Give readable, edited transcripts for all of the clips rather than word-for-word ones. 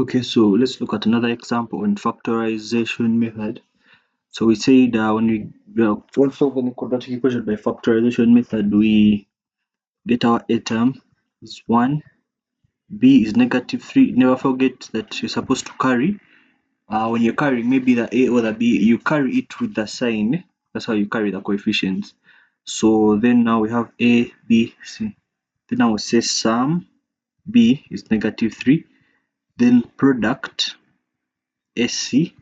Okay, so let's look at another example on factorization method. So we said when we solve any quadratic equation by factorization method, we get our a term is 1, b is -3. Never forget that you're supposed to carry. When you're carrying maybe the a or the b, you carry it with the sign. That's how you carry the coefficients. So then now we have a, b, c. Then I will say sum b is -3. Then product AC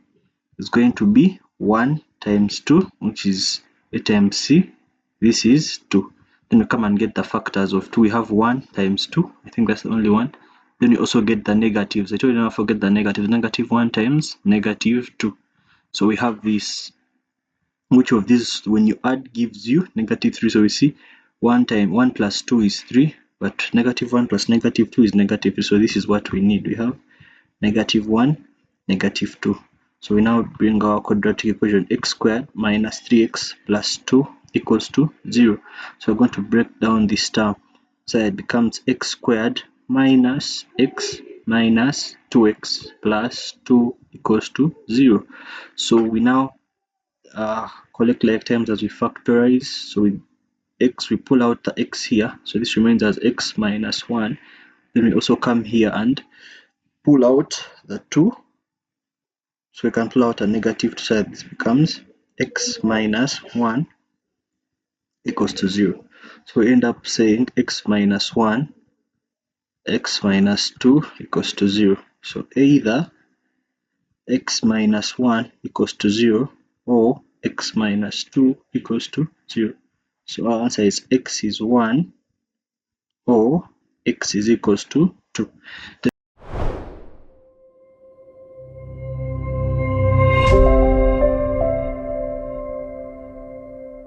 is going to be 1 times 2, which is a times c. This is 2. Then we come and get the factors of 2. We have 1 times 2. I think that's the only one. Then we also get the negatives. I told you not to forget the negatives. -1 times -2. So we have this. Which of these, when you add, gives you -3? So we see 1 plus 2 is 3, but -1 plus -2 is -3. So this is what we need. We have -1, -2. So we now bring our quadratic equation x squared minus 3x plus 2 equals to 0. So we're going to break down this term. So it becomes x squared minus x minus 2x plus 2 equals to 0. So we now collect like terms as we factorize. So with x, we pull out the x here. So this remains as x minus 1. Then we also come here and pull out the 2. So we can pull out a negative side. This becomes x minus 1 equals to 0. So we end up saying x minus 1, x minus 2 equals to 0. So either x minus 1 equals to 0 or x minus 2 equals to 0. So our answer is x is 1 or x is equals to 2.